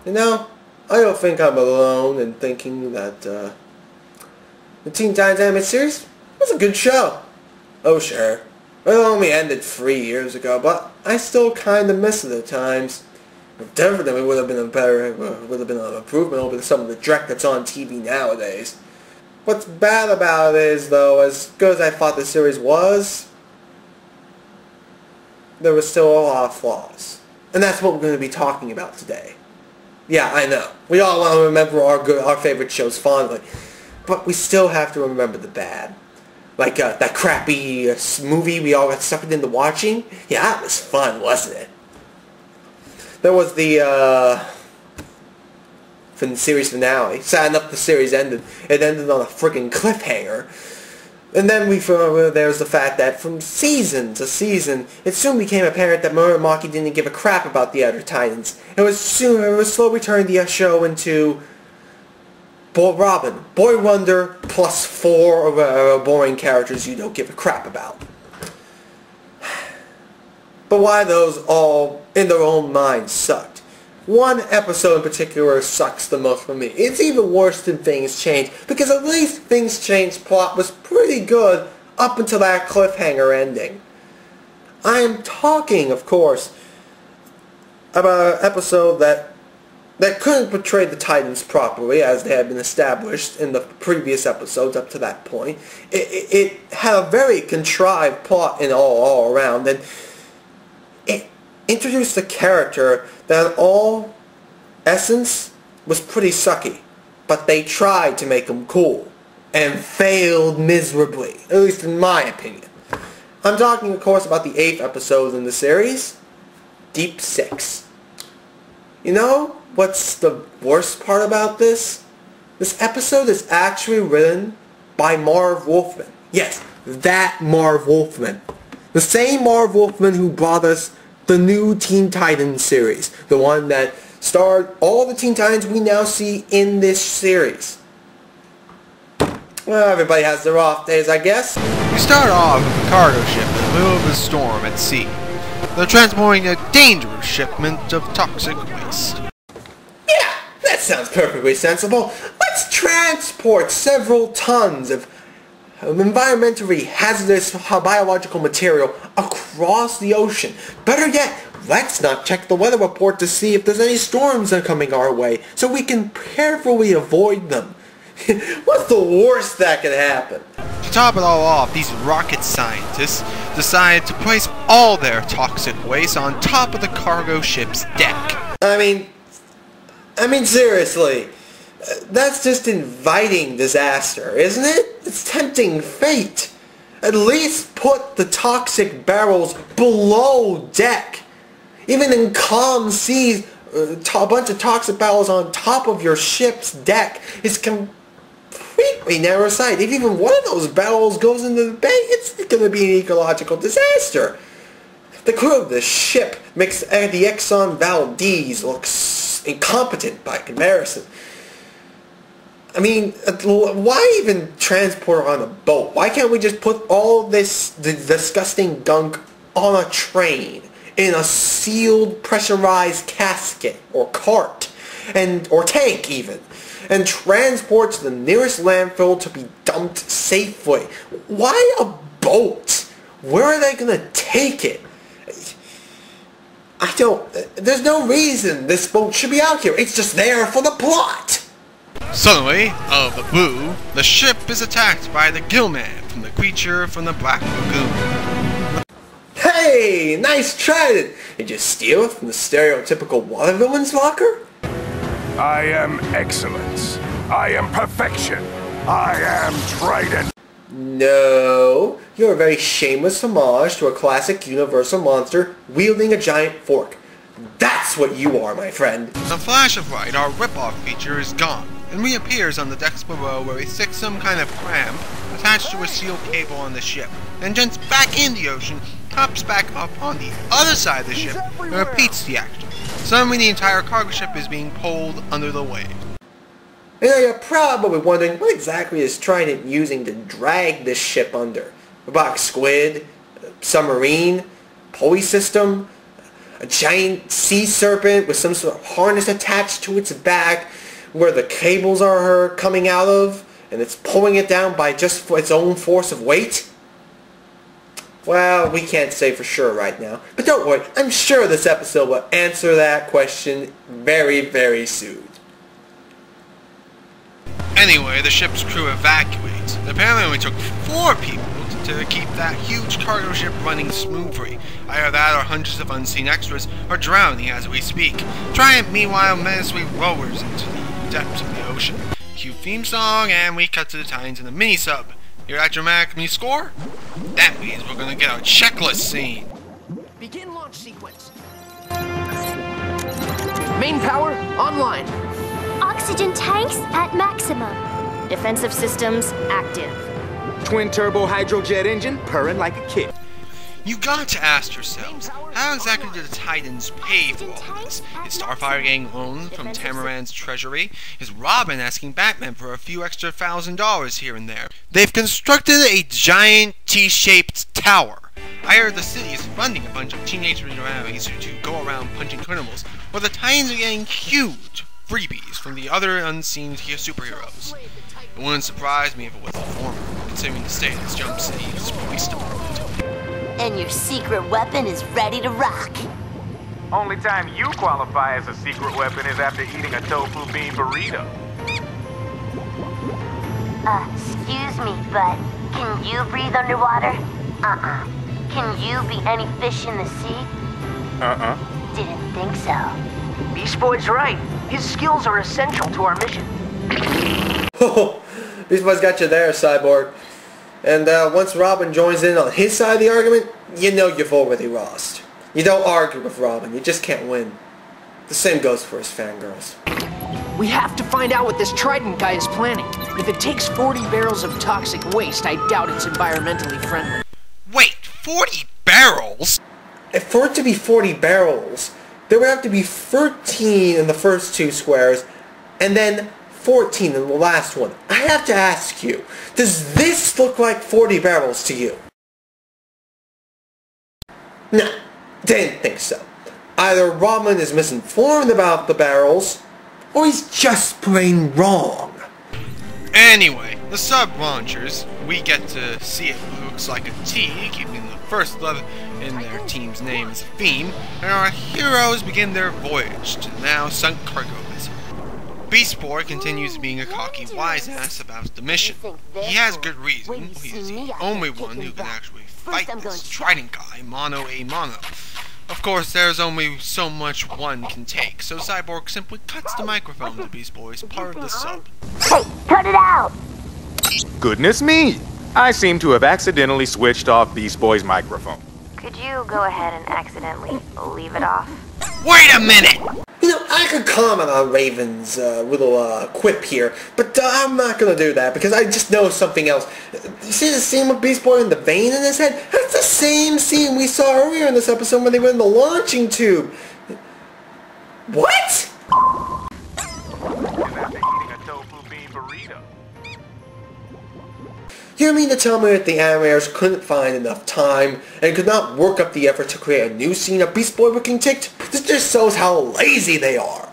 You know, I don't think I'm alone in thinking that the Teen Titans Animated Series was a good show. Oh sure, it only ended 3 years ago, but I still kind of miss it at times. Definitely would have been an improvement over some of the dreck that's on TV nowadays. What's bad about it is, though, as good as I thought the series was, there was still a lot of flaws. And that's what we're going to be talking about today. Yeah, I know. We all want to remember our favorite shows fondly. But we still have to remember the bad. Like that crappy movie we all got sucked into watching. Yeah, that was fun, wasn't it? There was the series finale. Sad enough the series ended. It ended on a freaking cliffhanger. And then there's the fact that from season to season, it soon became apparent that Muramaki didn't give a crap about the other Titans. It was slowly turning the show into Robin, Boy Wonder, plus 4 boring characters you don't give a crap about. But why those all, in their own minds, sucked. One episode in particular sucks the most for me. It's even worse than Things Change, because at least Things Change plot was pretty good up until that cliffhanger ending. I am talking, of course, about an episode that couldn't portray the Titans properly, as they had been established in the previous episodes up to that point. It had a very contrived plot in all around, and it introduced a character that in all essence was pretty sucky. But they tried to make him cool, and failed miserably, at least in my opinion. I'm talking, of course, about the 8th episode in the series, Deep Six. You know what's the worst part about this? This episode is actually written by Marv Wolfman. Yes, that Marv Wolfman. The same Marv Wolfman who brought us the new Teen Titans series. The one that starred all the Teen Titans we now see in this series. Well, everybody has their off days, I guess. We start off with a cargo ship in the middle of a storm at sea. They're transporting a dangerous shipment of toxic waste. Yeah, that sounds perfectly sensible. Let's transport several tons of environmentally hazardous biological material across the ocean. Better yet, let's not check the weather report to see if there's any storms that are coming our way, so we can carefully avoid them. What's the worst that could happen? To top it all off, these rocket scientists decided to place all their toxic waste on top of the cargo ship's deck. I mean seriously. That's just inviting disaster, isn't it? It's tempting fate. At least put the toxic barrels below deck. Even in calm seas, a bunch of toxic barrels on top of your ship's deck is completely narrow sight. If even one of those barrels goes into the bay, it's going to be an ecological disaster. The crew of the ship makes the Exxon Valdez look incompetent by comparison. I mean, why even transport on a boat? Why can't we just put all this disgusting gunk on a train in a sealed, pressurized casket or cart, or tank even, and transport to the nearest landfill to be dumped safely? Why a boat? Where are they going to take it? There's no reason this boat should be out here. It's just there for the plot. Suddenly, out of the blue, the ship is attacked by the Gillman from the creature from the Black Lagoon. Hey, nice try! Did you steal it from the stereotypical water villain's locker? I am excellence. I am perfection. I am Trident. No, you're a very shameless homage to a classic Universal monster wielding a giant fork. That's what you are, my friend. The flash of light, our rip-off feature, is gone, and reappears on the decks below where he sticks some kind of cram attached to a sealed cable on the ship, and jumps back in the ocean, hops back up on the other side of the ship, and repeats the action. Suddenly the entire cargo ship is being pulled under the wave. Now you're probably wondering, what exactly is Trident using to drag this ship under? A box squid? A submarine? Pulley system? a giant sea serpent with some sort of harness attached to its back where the cables are coming out of, and it's pulling it down by just its own force of weight? Well, we can't say for sure right now. But don't worry, I'm sure this episode will answer that question very, very soon. Anyway, the ship's crew evacuates. It apparently only took 4 people to keep that huge cargo ship running smoothly. Either that or hundreds of unseen extras are drowning as we speak. Triumph meanwhile menacingly lowers into the depths of the ocean. Cue theme song, and we cut to the Titans in a mini-sub. Hear that dramatic mini-score? That means we're gonna get our checklist scene. Begin launch sequence. Main power online. Oxygen tanks at maximum. Defensive systems active. Twin-turbo hydrojet engine purring like a kid. You got to ask yourselves, how exactly did the Titans pay for all this? Is Starfire getting loans from Tamaran's treasury? Is Robin asking Batman for a few extra $1,000 here and there? They've constructed a giant T-shaped tower. I heard the city is funding a bunch of teenage vigilantes to go around punching criminals, while the Titans are getting huge freebies from the other unseen superheroes. It wouldn't surprise me if it was the former, considering the state of this Jump City's police department. And your secret weapon is ready to rock. Only time you qualify as a secret weapon is after eating a tofu bean burrito. Excuse me, but can you breathe underwater? Can you be any fish in the sea? Didn't think so. Beast Boy's right. His skills are essential to our mission. Oh, Beast Boy's got you there, Cyborg. And once Robin joins in on his side of the argument, you know you've already lost. You don't argue with Robin, you just can't win. The same goes for his fangirls. We have to find out what this Trident guy is planning. If it takes 40 barrels of toxic waste, I doubt it's environmentally friendly. Wait, 40 barrels? And for it to be 40 barrels, there would have to be 13 in the first 2 squares, and then 14 in the last one. I have to ask you, does this look like 40 barrels to you? No, didn't think so. Either Robin is misinformed about the barrels, or he's just plain wrong. Anyway, the sub-launchers, we get to see it looks like a T, keeping the first letter in their team's name as a theme, and our heroes begin their voyage to the now sunk cargo vessel. Beast Boy continues being a cocky wise-ass about the mission. He has good reason. He's the only one who can actually fight this Trident guy, mano a mano. Of course, there's only so much one can take, so Cyborg simply cuts the microphone to Beast Boy's part of the sub. Hey, cut it out! Goodness me! I seem to have accidentally switched off Beast Boy's microphone. Could you go ahead and accidentally leave it off? Wait a minute! You know, I could comment on Raven's little quip here, but I'm not going to do that because I just know something else. You see the scene with Beast Boy and the vein in his head? That's the same scene we saw earlier in this episode when they were in the launching tube. What? Is after eating a tofu bean burrito. You mean to tell me that the animators couldn't find enough time and could not work up the effort to create a new scene of Beast Boy looking ticked? This just shows how lazy they are.